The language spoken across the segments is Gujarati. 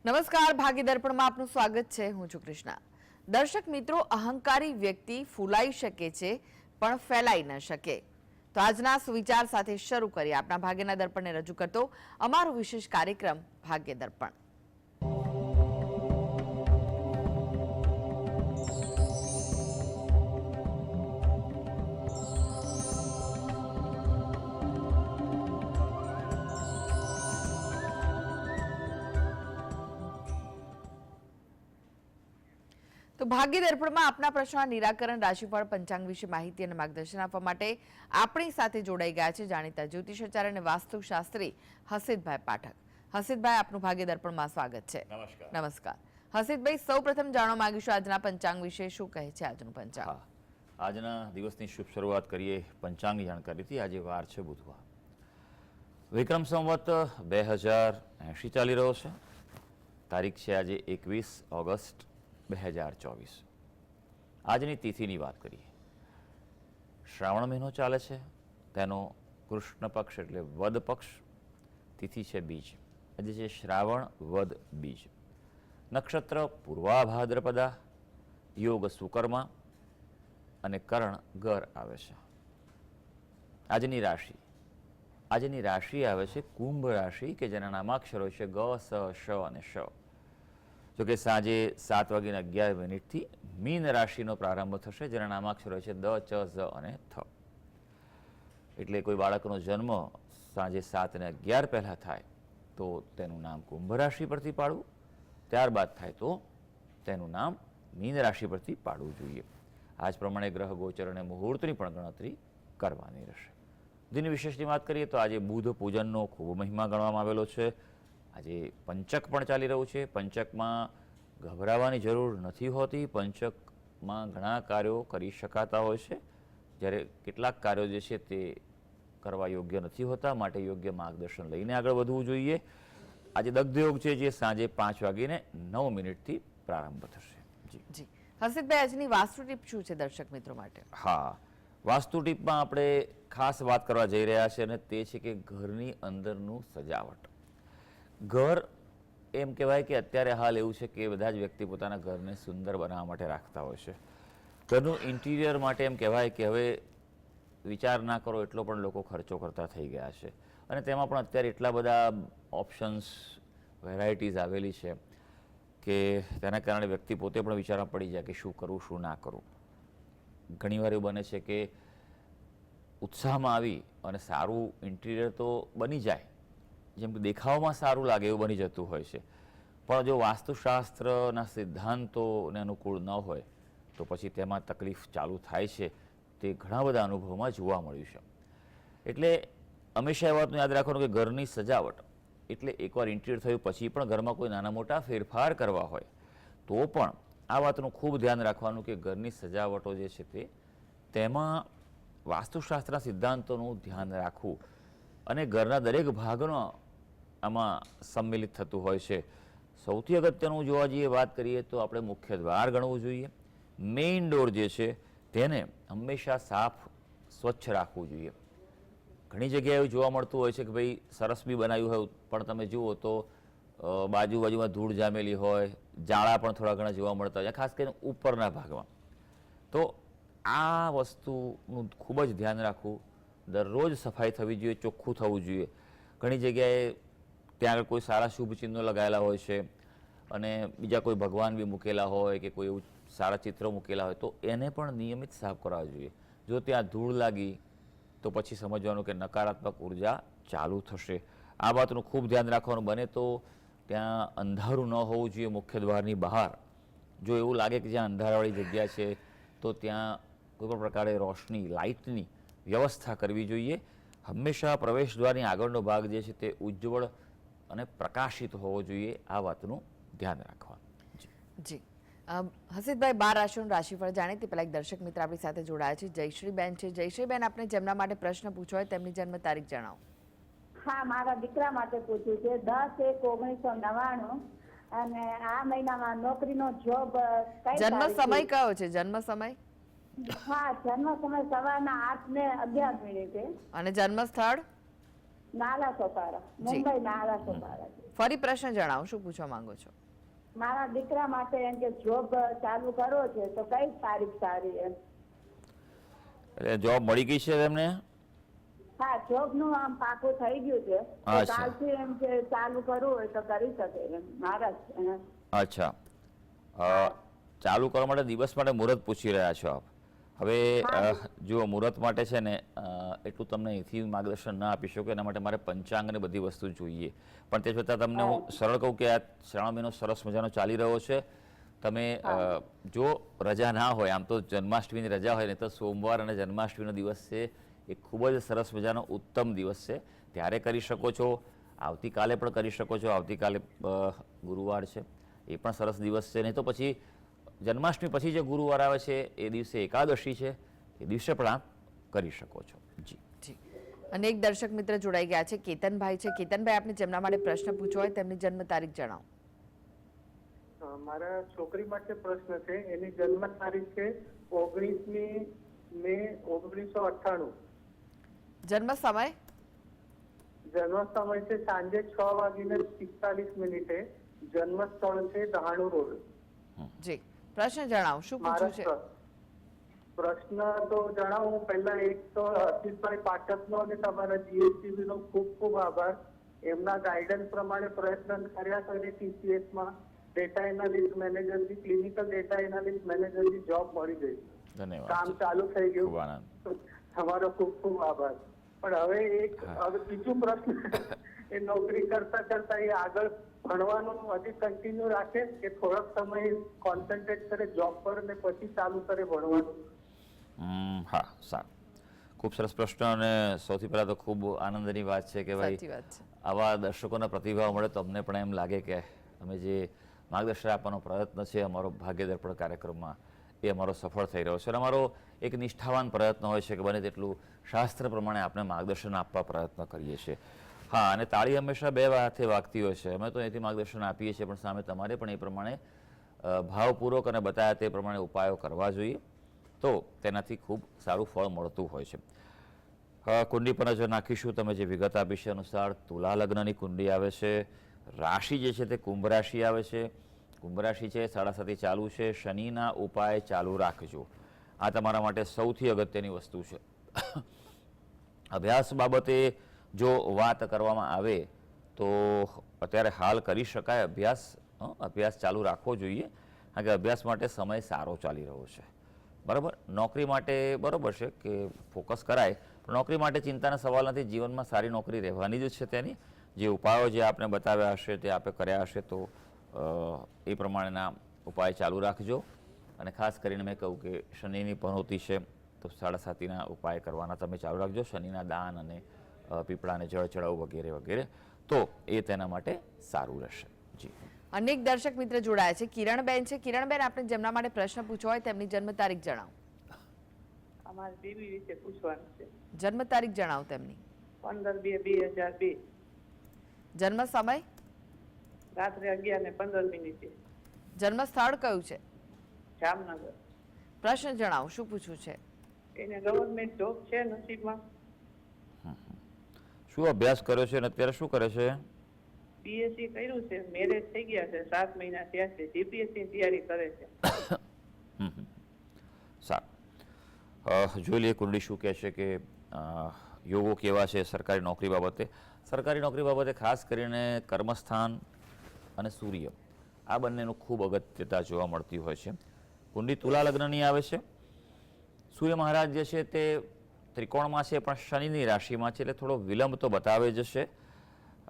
નમસ્કાર, ભાગ્ય દર્પણમાં આપનું સ્વાગત છે. હું છું કૃષ્ણા. દર્શક મિત્રો, અહંકારી વ્યક્તિ ફૂલાઈ શકે છે પણ ફેલાઈ ન શકે. તો આજના સુવિચાર સાથે શરૂ કરીએ આપણા ભાગ્યના દર્પણને રજૂ કરતો અમારો વિશેષ કાર્યક્રમ ભાગ્ય દર્પણ. તો ભાગ્ય દર્પણમાં આપના પ્રશ્નના નિરાકરણ, રાશિફળ, પંચાંગ વિશે માહિતી અને માર્ગદર્શન આપવા માટે આપણી સાથે જોડાઈ ગયા છે જાણીતા જ્યોતિષાચાર્ય અને વાસ્તુશાસ્ત્રી હસીતભાઈ પાઠક. હસીતભાઈ, આપનું ભાગ્ય દર્પણમાં સ્વાગત છે. નમસ્કાર. હસીતભાઈ, સૌપ્રથમ જાણવા માંગીશું આજના પંચાંગ વિશે. શું કહે છે આજનું પંચાંગ? આજના દિવસની શુભ શરૂઆત કરીએ પંચાંગની જાણકારીથી. આજે વાર છે બુધવાર, વિક્રમ સંવત 2080 ચાલી રહ્યો છે. તારીખ છે આજે 21 ઓગસ્ટ 2024. આજની તિથિની વાત કરીએ. શ્રાવણ મહિનો ચાલે છે, તેનો કૃષ્ણ પક્ષ એટલે વદ પક્ષ. તિથિ છે બીજ. આજે છે શ્રાવણ વદ બીજ. નક્ષત્ર પૂર્વા ભાદ્રપદા, યોગ સુકર્મા અને કરણ ગર આવે છે. આજની રાશિ આવે છે કુંભ રાશિ, કે જેના નામાક્ષરો છે ગ, સ, શ અને શ. જોકે સાંજે 7:11 મીન રાશિનો પ્રારંભ થશે, જેના નામાક્ષરો છે દ, ચ, ઝ અને થ. એટલે કોઈ બાળકનો જન્મ સાંજે 7:11 પહેલા થાય તો તેનું નામ કુંભ રાશિ પરથી પાડવું, ત્યારબાદ થાય તો તેનું નામ મીન રાશિ પરથી પાડવું જોઈએ. આજ પ્રમાણે ગ્રહ ગોચર અને મુહૂર્તની પણ ગણતરી કરવાની રહેશે. દિન વિશેષની વાત કરીએ તો આજે બુધ પૂજનનો ખૂબ મહિમા ગણવામાં આવેલો છે. આજે પંચક પણ ચાલી રહ્યું છે. પંચકમાં ગભરાવાની જરૂર નથી હોતી. પંચકમાં ઘણા કાર્યો કરી શકાતા હોય છે, જ્યારે કેટલાક કાર્યો જે છે તે કરવા યોગ્ય નથી હોતા, માટે યોગ્ય માર્ગદર્શન લઈને આગળ વધવું જોઈએ. આજે દગ્ધયોગ છે, જે સાંજે 5:09 પ્રારંભ થશે. જી હસીતભાઈ, આજની વાસ્તુ ટીપ શું છે દર્શક મિત્રો માટે? હા, વાસ્તુ ટીપમાં આપણે ખાસ વાત કરવા જઈ રહ્યા છીએ, અને તે છે કે ઘરની અંદરનું સજાવટ. ઘર એમ કહેવાય કે અત્યારે હાલ એવું છે કે બધા જ વ્યક્તિ પોતાના ઘરને સુંદર બનાવવા માટે રાખતા હોય છે. ઘરનું ઇન્ટિરિયર માટે એમ કહેવાય કે હવે વિચાર ના કરો એટલો પણ લોકો ખર્ચો કરતા થઈ ગયા છે. અને તેમાં પણ અત્યારે એટલા બધા ઓપ્શન્સ, વેરાયટીઝ આવેલી છે કે તેના કારણે વ્યક્તિ પોતે પણ વિચારવા પડી જાય કે શું કરવું, શું ના કરવું. ઘણીવાર એવું બને છે કે ઉત્સાહમાં આવી અને સારું ઇન્ટિરિયર તો બની જાય, જેમ કે દેખાવમાં સારું લાગે એવું બની જતું હોય છે, પણ જો વાસ્તુશાસ્ત્રના સિદ્ધાંતોને અનુકૂળ ન હોય તો પછી તેમાં તકલીફ ચાલુ થાય છે. તે ઘણા બધા અનુભવમાં જોવા મળ્યું છે. એટલે હંમેશા એ વાતનું યાદ રાખવાનું કે ઘરની સજાવટ એટલે એકવાર ઇન્ટિરિયર થયું પછી પણ ઘરમાં કોઈ નાના મોટા ફેરફાર કરવા હોય તો પણ આ વાતનું ખૂબ ધ્યાન રાખવાનું કે ઘરની સજાવટો જે છે તેમાં વાસ્તુશાસ્ત્રના સિદ્ધાંતોનું ધ્યાન રાખવું, અને ઘરના દરેક ભાગનો આમાં સંમિલિત થતું હોય છે. સૌથી અગત્યનું જોવા જઈએ, વાત કરીએ તો આપણે મુખ્ય દ્વાર ગણવું જોઈએ. મેઇન ડોર જે છે તેને હંમેશા સાફ સ્વચ્છ રાખવું જોઈએ. ઘણી જગ્યાએ એવું જોવા મળતું હોય છે કે ભાઈ સરસ બી બનાવ્યું હોય પણ તમે જુઓ તો બાજુમાં ધૂળ જામેલી હોય, જાળા પણ થોડા ઘણા જોવા મળતા હોય, ખાસ કરીને ઉપરના ભાગમાં. તો આ વસ્તુનું ખૂબ જ ધ્યાન રાખવું. દરરોજ સફાઈ થવી જોઈએ, ચોખ્ખું થવું જોઈએ. ઘણી જગ્યાએ ત્યાં આગળ કોઈ સારા શુભ ચિહ્નો લગાવેલા હોય છે અને બીજા કોઈ ભગવાન બી મૂકેલા હોય કે કોઈ એવું સારા ચિત્રો મૂકેલા હોય તો એને પણ નિયમિત સાફ કરવા જોઈએ. જો ત્યાં ધૂળ લાગી તો પછી સમજવાનું કે નકારાત્મક ઉર્જા ચાલુ થશે. આ વાતનું ખૂબ ધ્યાન રાખવાનું. બને તો ત્યાં અંધારું ન હોવું જોઈએ. મુખ્ય દ્વારની બહાર જો એવું લાગે કે જ્યાં અંધારાવાળી જગ્યા છે તો ત્યાં કોઈપણ પ્રકારે રોશની, લાઇટની વ્યવસ્થા કરવી જોઈએ. હંમેશા પ્રવેશ દ્વારની આગળનો ભાગ જે છે તે ઉજ્જવળ અને પ્રકાશિત હોવો જોઈએ. આ વાતનું ધ્યાન રાખવાનું. જી હસીતભાઈ, 12 રાશિનું રાશિફળ જાણીએ તે પહેલા એક દર્શક મિત્ર આપણી સાથે જોડાયા છે. જયશ્રીબેન છે. જયશ્રીબેન, આપણે જેમના માટે પ્રશ્ન પૂછવો હોય તેમની જન્મ તારીખ જણાવો. હા, મારા દીકરા માટે પૂછ્યું છે. 10/1/1999 અને આ મહિનામાં નોકરીનો જોબ. જન્મ સમય કયો છે? જન્મ સમય? હા, જન્મ સમય સવારના 8:11 અને જન્મ સ્થળ? નાલા સોપારા, મુંબઈ નાલા સોપારા. ફરી પ્રશ્ન જણાવો, શું પૂછવા માંગો છો? મારા દીકરા માટે એમ કે જોબ ચાલુ કરવો છે તો કઈ તારીખ સારી એમ? એટલે જોબ મળી ગઈ છે એમને? હા, જોબ નું આમ પાકું થઈ ગયું છે. તો અચ્છા. કાલથી એમ કે ચાલુ કરવું હોય તો કરી શકે એમ મારા જ. અચ્છા, ચાલુ કરવા માટે દિવસ માટે મુહૂર્ત પૂછી રહ્યા છો આપ. હવે જુઓ, મુહૂર્ત માટે છે ને એટલું તમને અહીંથી માર્ગદર્શન ના આપી શકું, એના માટે મારે પંચાંગ અને બધી વસ્તુ જોઈએ. પણ તે છતાં તમને હું સરળ કહું કે આ શ્રાવણ મહિનો સરસ મજાનો ચાલી રહ્યો છે. તમે જો રજા ના હોય, આમ તો જન્માષ્ટમીની રજા હોય ને, તો સોમવાર અને જન્માષ્ટમીનો દિવસ છે એ ખૂબ જ સરસ મજાનો ઉત્તમ દિવસ છે, ત્યારે કરી શકો છો. આવતીકાલે પણ કરી શકો છો, આવતીકાલે ગુરુવાર છે, એ પણ સરસ દિવસ છે. નહીં તો પછી જન્માષ્ટમી પછી જે ગુરુવાર આવે છે એ દિવસે એકાદશી છે, એ દિવસે પણ આપ કરી શકો છો. જી જી. અને એક દર્શક મિત્ર જોડાઈ ગયા છે, કેતનભાઈ છે. કેતનભાઈ, આપને જેમના માટે પ્રશ્ન પૂછવો હોય તેમની જન્મ તારીખ જણાવો. મારા છોકરી માટે પ્રશ્ન છે. એની જન્મ તારીખ છે 19મી મે 1998. જન્મ સમય? જન્મ સમય છે સાંજે 6:45. જન્મ સ્થળ છે દહાણુ રોડ. જી, પ્રશ્ન જણાવો, શું પૂછવું છે? પ્રશ્ન તો જણાવું. પહેલા એક તો હર્ષિતભાઈ પાઠકનો અને તમારા જીએસટીવી નો ખૂબ ખૂબ આભાર. એમના ગાઈડન્સ પ્રમાણે પ્રયત્ન કર્યા તો એને TCS માં ડેટા એનાલિસ્ટ મેનેજરની, ક્લિનિકલ ડેટા એનાલિસ્ટ મેનેજરની જોબ મળી ગઈ. ધન્યવાદ. કામ ચાલુ થઈ ખૂબ ગયું. આનંદ. તમારો ખૂબ ખૂબ આભાર. પણ હવે બીજું પ્રશ્ન, એ નોકરી કરતા કરતા એ આગળ ભણવાનું હજી કન્ટિન્યુ રાખે કે થોડોક સમય કોન્સન્ટ્રેટ કરે જોબ પર ને પછી ચાલુ કરે ભણવાનું? હા, સારું, ખૂબ સરસ પ્રશ્ન. અને સૌથી પહેલા તો ખૂબ આનંદની વાત છે કે ભાઈ સાચી વાત છે. આવા દર્શકોના પ્રતિભાવ મળે તો અમને પણ એમ લાગે કે અમે જે માર્ગદર્શન આપવાનો પ્રયત્ન છે અમારો ભાગ્ય દર્પણ કાર્યક્રમમાં, એ અમારો સફળ થઈ રહ્યો છે. અને અમારો એક નિષ્ઠાવાન પ્રયત્ન હોય છે કે બને તેટલું શાસ્ત્ર પ્રમાણે આપણે માર્ગદર્શન આપવા પ્રયત્ન કરીએ છીએ. હા, અને તાળી હંમેશા બે હાથે વાગતી હોય છે. અમે તો અહીંથી માર્ગદર્શન આપીએ છીએ, પણ સામે તમારે પણ એ પ્રમાણે ભાવપૂર્વક અને બતાવ્યા તે પ્રમાણે ઉપાયો કરવા જોઈએ, તો તેનાથી ખૂબ સારું ફળ મળતું હોય છે. કુંડી પર નજર નાખીશું. તમે જે વિગત આપી છે અનુસાર તુલા લગ્નની કુંડી આવે છે. રાશિ જે છે તે કુંભ રાશિ આવે છે. કુંભ રાશિ છે, 7:30 ચાલુ છે. શનિના ઉપાય ચાલુ રાખજો. આ તમારા માટે સૌથી અગત્યની વસ્તુ છે. અભ્યાસ બાબતે જો વાત કરવામાં આવે તો અત્યારે હાલ કરી શકાય અભ્યાસ ચાલુ રાખવો જોઈએ, કારણ કે અભ્યાસ માટે સમય સારો ચાલી રહ્યો છે. બરાબર. નોકરી માટે બરાબર છે કે ફોકસ કરાય, પણ નોકરી માટે ચિંતાના સવાલ નથી. જીવનમાં સારી નોકરી રહેવાની જ છે. તેની જે ઉપાયો જે આપણે બતાવ્યા હશે, તે આપણે કર્યા હશે, તો એ પ્રમાણેના ઉપાય ચાલુ રાખજો. અને ખાસ કરીને મેં કહ્યું કે શનિની પનોતી છે, તો 7:30ના ઉપાય કરવાના તમે ચાલુ રાખજો. શનિના દાન અને પીપળાને જળ ચડાવવું વગેરે વગેરે, તો એ તેના માટે સારું રહેશે. જી. અનેક દર્શક મિત્ર જોડાયા છે. કિરણબેન છે. કિરણબેન, આપણે જેમના માટે પ્રશ્ન પૂછવો હોય તેમની જન્મ તારીખ જણાવો. અમારી બેબી વિશે પૂછવાનું છે. જન્મ તારીખ જણાવો તેમની. 15/2/2002. જન્મ સમય? રાત્રે 11:15. જન્મ સ્થળ કયું છે? જામનગર. પ્રશ્ન જણાવો, શું પૂછવું છે? એને ગવર્મેન્ટ જોબ છે નસીબમાં. શું અભ્યાસ કર્યો છે અને અત્યારે શું કરે છે? BSc કર્યું છે, મેરેજ થઈ ગયા છે, 7 મહિના થયા છે. GPSC ની તૈયારી કરે છે. સારું, જોઈ લઈએ કુંડલી શું કહે છે કે યોગો કેવા છે સરકારી નોકરી બાબતે. સરકારી નોકરી બાબતે ખાસ કરીને કર્મસ્થાન અને સૂર્ય, આ બંનેનું ખૂબ અગત્યતા જોવા મળતી હોય છે. કુંડલી તુલા લગ્નની આવે છે. સૂર્ય મહારાજ જે છે તે ત્રિકોણમાં છે, પણ શનિની રાશિમાં છે, એટલે થોડો વિલંબ તો બતાવે જશે.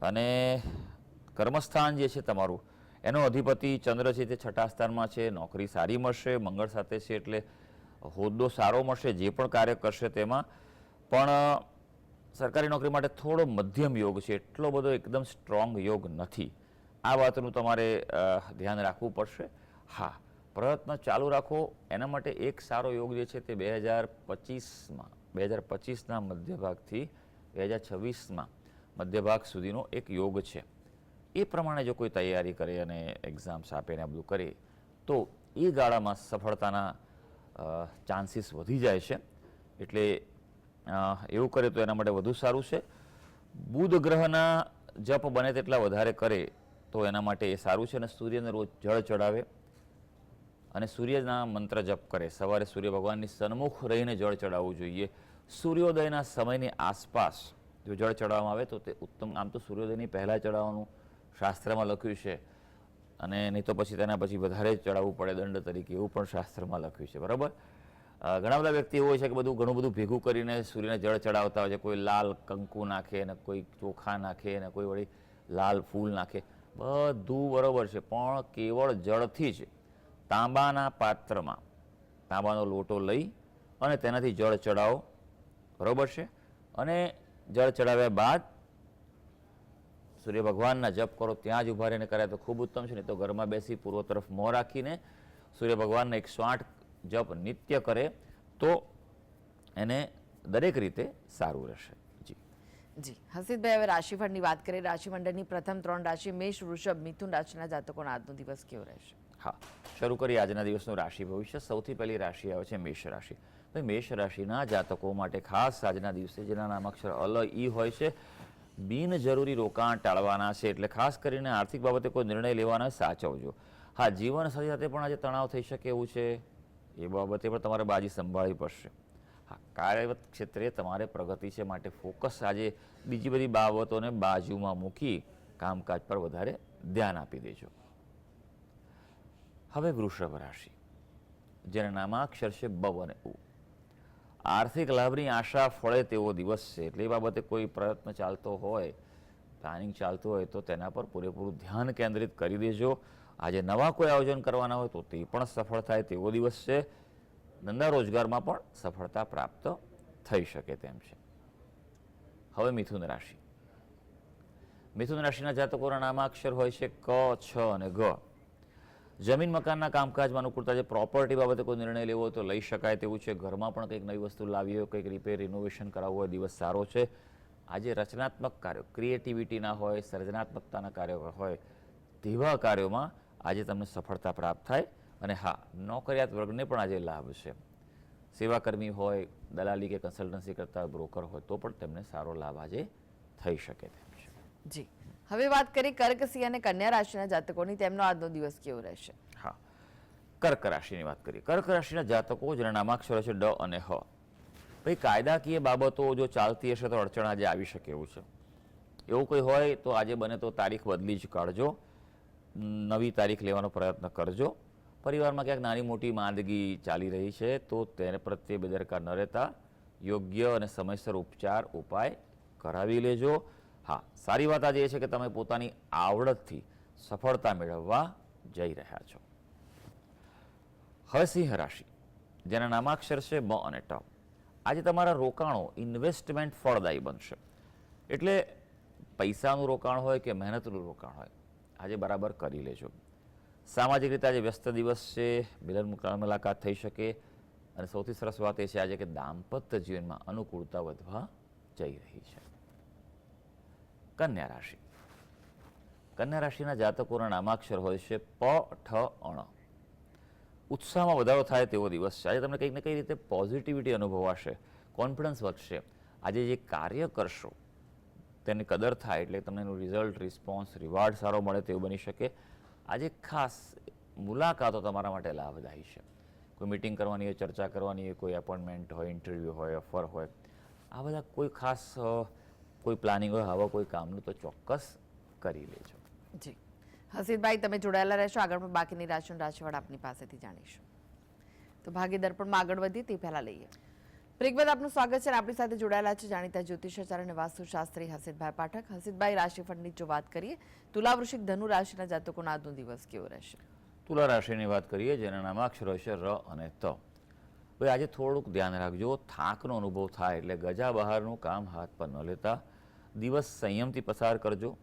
અને કર્મસ્થાન જે છે તમારું, એનો અધિપતિ ચંદ્ર છે તે 6થા સ્થાનમાં છે. નોકરી સારી મળશે, મંગળ સાથે છે, એટલે હોદ્દો સારો મળશે જે પણ કાર્ય કરશે તેમાં. પણ સરકારી નોકરી માટે થોડો મધ્યમ યોગ છે, એટલો બધો એકદમ સ્ટ્રોંગ યોગ નથી. આ વાતનું તમારે ધ્યાન રાખવું પડશે. હા, પ્રયત્ન ચાલુ રાખો. એના માટે એક સારો યોગ જે છે તે 2025ના મધ્યભાગથી 2026માં મધ્યભાગ સુધીનો એક યોગ છે. એ પ્રમાણે જો કોઈ તૈયારી કરે અને એક્ઝામ્સ આપે ને બધું કરે, તો એ ગાળામાં સફળતાના ચાન્સીસ વધી જાય છે. એટલે એવું કરે તો એના માટે વધુ સારું છે. બુધ ગ્રહના જપ બને તેટલા વધારે કરે તો એના માટે એ સારું છે. અને સૂર્યને રોજ જળ ચડાવે અને સૂર્યના મંત્ર જપ કરે. સવારે સૂર્ય ભગવાનની સન્મુખ રહીને જળ ચડાવવું જોઈએ. સૂર્યોદયના સમયની આસપાસ જો જળ ચડાવવામાં આવે તો તે ઉત્તમ. આમ તો સૂર્યોદયની પહેલાં ચડાવવાનું શાસ્ત્રમાં લખ્યું છે, અને નહીં તો પછી તેના પછી વધારે ચડાવવું પડે દંડ તરીકે, એવું પણ શાસ્ત્રમાં લખ્યું છે. બરાબર. ઘણા બધા વ્યક્તિ એવું હોય છે કે ઘણું બધું ભેગું કરીને સૂર્યને જળ ચડાવતા હોય છે. કોઈ લાલ કંકુ નાખે, અને કોઈ ચોખા નાખે, અને કોઈ વળી લાલ ફૂલ નાખે. બધું બરાબર છે, પણ કેવળ જળથી જ તાંબાના પાત્રમાં તાંબાનો લોટો લઈ અને તેનાથી જળ ચડાવો. બરાબર છે. અને જળ ચડાવ્યા બાદ સૂર્ય ભગવાનના જપ કરો. ત્યાં જ ઊભા રહીને કરે તો ખૂબ ઉત્તમ છે. નહીં તો ઘરમાં બેસી પૂર્વ તરફ મોં રાખીને સૂર્ય ભગવાનના 108 જપ નિત્ય કરે તો એને દરેક રીતે સારું રહેશે. જી જી હસીદભાઈ, હવે રાશિફળની વાત કરીએ. રાશિમંડળની પ્રથમ 3 રાશિ મેષ, વૃષભ, મિથુન રાશિના જાતકોનો આજનો દિવસ કેવો રહેશે? હા, શરૂ કરીએ આજના દિવસનું રાશિ ભવિષ્ય. સૌથી પહેલી રાશિ આવે છે મેષ રાશિ. ભાઈ, મેષ રાશિના જાતકો માટે ખાસ આજના દિવસે જેના નામાક્ષર અલ ઈ હોય છે, બિનજરૂરી રોકાણ ટાળવાના છે. એટલે ખાસ કરીને આર્થિક બાબતે કોઈ નિર્ણય લેવાના સાચવજો. હા, જીવન સાથે પણ આજે તણાવ થઈ શકે એવું છે, એ બાબતે પણ તમારે બાજી સંભાળવી પડશે. હા, કાર્યરત ક્ષેત્રે તમારે પ્રગતિ છે, માટે ફોકસ આજે બીજી બધી બાબતોને બાજુમાં મૂકી કામકાજ પર વધારે ધ્યાન આપી દેજો. હવે વૃષભ રાશિ, જેના નામાક્ષર છે બ અને ઉ. આર્થિક લાભની આશા ફળે તેવો દિવસ છે. એટલે એ બાબતે કોઈ પ્રયત્ન ચાલતો હોય, પ્લાનિંગ ચાલતું હોય તો તેના પર પૂરેપૂરું ધ્યાન કેન્દ્રિત કરી દેજો. આજે નવા કોઈ આયોજન કરવાના હોય તો તે પણ સફળ થાય તેવો દિવસ છે. ધંધા રોજગારમાં પણ સફળતા પ્રાપ્ત થઈ શકે તેમ છે. હવે મિથુન રાશિ. મિથુન રાશિના જાતકોના નામાક્ષર હોય છે ક, છ અને ગ. જમીન મકાનના કામકાજમાં અનુકૂળતા છે. પ્રોપર્ટી બાબતે કોઈ નિર્ણય લેવો હોય તો લઈ શકાય તેવું છે. ઘરમાં પણ કંઈક નવી વસ્તુ લાવી હોય, કંઈક રિપેર રિનોવેશન કરાવવું હોય, દિવસ સારો છે. આજે રચનાત્મક કાર્યો, ક્રિએટિવિટીના હોય, સર્જનાત્મકતાના કાર્યો હોય, તેવા કાર્યોમાં આજે તમને સફળતા પ્રાપ્ત થાય. અને હા, નોકરિયાત વર્ગને પણ આજે લાભ છે. સેવાકર્મી હોય, દલાલી કે કન્સલ્ટન્સી કરતા બ્રોકર હોય તો પણ તેમને સારો લાભ આજે થઈ શકે તેમ છે. જી હવે વાત કરીએ કર્ક, સિંહ અને કન્યા રાશિના જાતકોની. તેમનો આજનો દિવસ કેવો રહેશે? હા, કર્ક રાશિની વાત કરીએ. કર્ક રાશિના જાતકો જેના નામાક્ષરો છે ડ અને હ. ભાઈ, કાયદાકીય બાબતો જો ચાલતી હશે તો અડચણ આજે આવી શકે એવું છે. એવું કોઈ હોય તો આજે બને તો તારીખ બદલી જ કાઢજો, નવી તારીખ લેવાનો પ્રયત્ન કરજો. પરિવારમાં ક્યાંક નાની મોટી માંદગી ચાલી રહી છે તો તેને પ્રત્યે બેદરકાર ન રહેતા યોગ્ય અને સમયસર ઉપચાર ઉપાય કરાવી લેજો. હા, સારી વાત આજે એ છે કે તમે પોતાની આવડતથી સફળતા મેળવવા જઈ રહ્યા છો. હવે સિંહ રાશિ, જેના નામાક્ષર છે મ અને ટ. આજે તમારા રોકાણો ઇન્વેસ્ટમેન્ટ ફળદાયી બનશે. એટલે પૈસાનું રોકાણ હોય કે મહેનતનું રોકાણ હોય, આજે બરાબર કરી લેજો. સામાજિક રીતે આજે વ્યસ્ત દિવસ છે, મિલન મુલાકાત થઈ શકે. અને સૌથી સરસ વાત એ છે આજે કે દાંપત્ય જીવનમાં અનુકૂળતા વધવા જઈ રહી છે. કન્યા રાશિ. કન્યા રાશિના જાતકોના નામાક્ષર હોય છે પ, ઠ, અણ. ઉત્સાહમાં વધારો થાય તેવો દિવસ છે. આજે તમને કંઈક ને કંઈ રીતે પોઝિટિવિટી અનુભવાશે, કોન્ફિડન્સ વધશે. આજે જે કાર્ય કરશો તેની કદર થાય એટલે તમને એનું રિઝલ્ટ, રિસ્પોન્સ, રિવાર્ડ સારો મળે તેવું બની શકે. આજે ખાસ મુલાકાતો તમારા માટે લાભદાયી છે. કોઈ મિટિંગ કરવાની હોય, ચર્ચા કરવાની હોય, કોઈ એપોઇન્ટમેન્ટ હોય, ઇન્ટરવ્યૂ હોય, ઓફર હોય, આ બધા કોઈ ખાસ કોઈ પ્લાનિંગ હોય, આવા કોઈ કામનું તો ચોક્કસ કરી લેજો. જી હસીદભાઈ, તમે જોડાયેલા રહેશો. આગળ પણ બાકીની રાશિનું રાશિફળ આપની પાસેથી જાણીશું. તો ભાગ્ય દર્પણમાં આગળ વધીએ તે પહેલા લઈએ બ્રેક બાદ આપનું સ્વાગત છે. આપણી સાથે જોડાયેલા છે જાણીતા જ્યોતિષાચાર્ય અને વાસ્તુશાસ્ત્રી હસીદભાઈ પાઠક. હસીદભાઈ, રાશિફળની જો વાત કરીએ, તુલા, વૃશ્ચિક, ધનુ રાશિના જાતકોનો આજનો દિવસ કેવો રહેશે? તુલા રાશિની વાત કરીએ જેના નામાક્ષરો છે ર અને ત. ભાઈ, આજે થોડુંક ધ્યાન રાખજો. થાકનો અનુભવ થાય એટલે ગજા બહારનું કામ હાથ પર ન લેતા. દિવસ સંયમથી પસાર કરજો.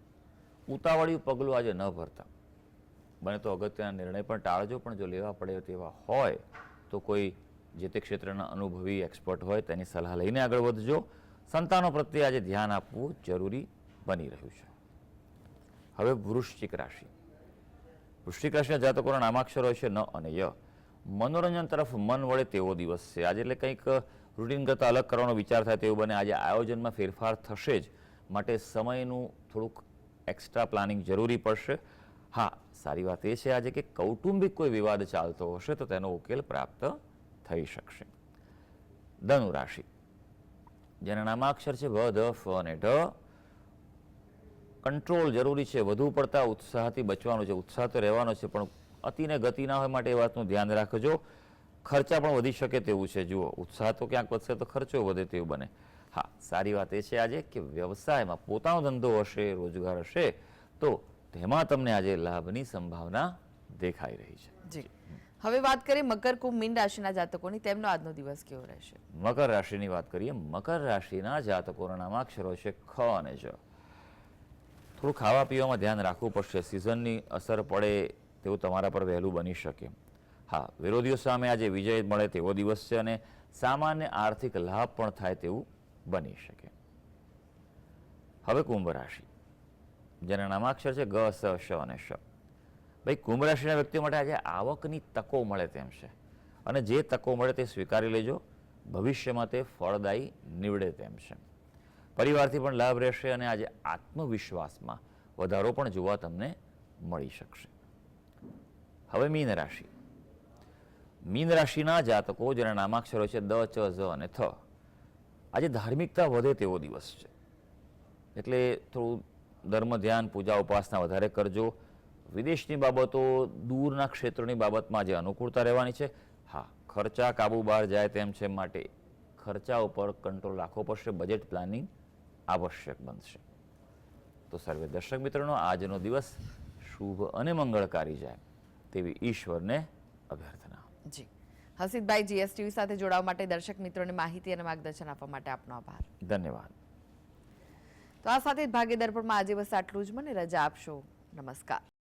ઉતાવળિયું પગલું આજે ન ભરતા. બને તો અગત્યના નિર્ણય પણ ટાળજો, પણ જો લેવા પડે તેવા હોય તો કોઈ જે તે ક્ષેત્રના અનુભવી એક્સપર્ટ હોય તેની સલાહ લઈને આગળ વધજો. સંતાનો પ્રત્યે આજે ધ્યાન આપવું જરૂરી બની રહ્યું છે. હવે વૃશ્ચિક રાશિ. વૃશ્ચિક રાશિના જાતકોના નામાક્ષરો છે ન અને ય. મનોરંજન તરફ મન વળે તેવો દિવસ છે આજે. એટલે કંઈક રૂટીન કરતાં અલગ કરવાનો વિચાર થાય તેવું બને. આજે આયોજનમાં ફેરફાર થશે જ, માટે સમયનું થોડુંક એક્સ્ટ્રા પ્લાનિંગ જરૂરી પડશે. હા, સારી વાત એ છે આજે કે કૌટુંબિક કોઈ વિવાદ ચાલતો હશે તો તેનો ઉકેલ પ્રાપ્ત થઈ શકશે. ધનુ રાશિ, જેના નામાક્ષર છે વ, ધ, ફ અને ઢ. કંટ્રોલ જરૂરી છે. વધુ પડતા ઉત્સાહથી બચવાનું છે. ઉત્સાહ તો રહેવાનો છે, પણ અતિને ગતિ ના હોય માટે એ વાતનું ધ્યાન રાખજો. ખર્ચા પણ વધી શકે તેવું છે. જુઓ, ઉત્સાહ તો ક્યાંક વધશે તો ખર્ચો વધે તેવું બને. હા, સારી વાત એ છે આજે કે વ્યવસાયમાં પોતાનો ધંધો હશે, રોજગાર હશે તો તેમાં તમને આજે લાભની સંભાવના દેખાઈ રહી છે. જી, હવે વાત કરીએ મકર, કુંભ, મીન રાશિના જાતકોની. તેમનો આજનો દિવસ કેવો રહેશે? મકર રાશિની વાત કરીએ. મકર રાશિના જાતકોના નામાક્ષરો છે ખ અને જ. થોડું ખાવા પીવામાં ધ્યાન રાખવું પડશે. સિઝનની અસર પડે તેવું તમારા પર વહેલું બની શકે. હા, વિરોધીઓ સામે આજે વિજય મળે તેવો દિવસ છે અને સામાન્ય આર્થિક લાભ પણ થાય તેવું બની શકે. હવે કુંભ રાશિ, જેના નામાક્ષર છે ગ, સ, શ અને શ. ભાઈ, કુંભ રાશિના વ્યક્તિઓ માટે આજે આવકની તકો મળે તેમ છે અને જે તકો મળે તે સ્વીકારી લેજો. ભવિષ્યમાં તે ફળદાયી નીવડે તેમ છે. પરિવારથી પણ લાભ રહેશે અને આજે આત્મવિશ્વાસમાં વધારો પણ જોવા તમને મળી શકશે. હવે મીન રાશિ, મીન રાશિના જાતકો જેના નામાક્ષરો છે દ, ચ, ઝ અને થ. આજે ધાર્મિકતા વધે તેવો દિવસ છે, એટલે થોડું ધર્મ ધ્યાન, પૂજા ઉપાસના વધારે કરજો. વિદેશની બાબતો, દૂરના ક્ષેત્રોની બાબતમાં આજે અનુકૂળતા રહેવાની છે. હા, ખર્ચા કાબુ બહાર જાય તેમ છે, માટે ખર્ચા ઉપર કંટ્રોલ રાખવો પડશે. બજેટ પ્લાનિંગ આવશ્યક બનશે. તો સર્વે દર્શક મિત્રોનો આજનો દિવસ શુભ અને મંગળકારી જાય તેવી ઈશ્વરને અભ્યર્થના. જી, હસીદભાઈ, જીએસટીવી સાથે જોડાવા માટે, દર્શક મિત્રોને માહિતી અને માર્ગદર્શન આપવા માટે આપનો આભાર. ધન્યવાદ. તો આ સાથે જ ભાગ્ય દર્પણમાં આજે બસ આટલું જ. મને રજા આપશો. નમસ્કાર.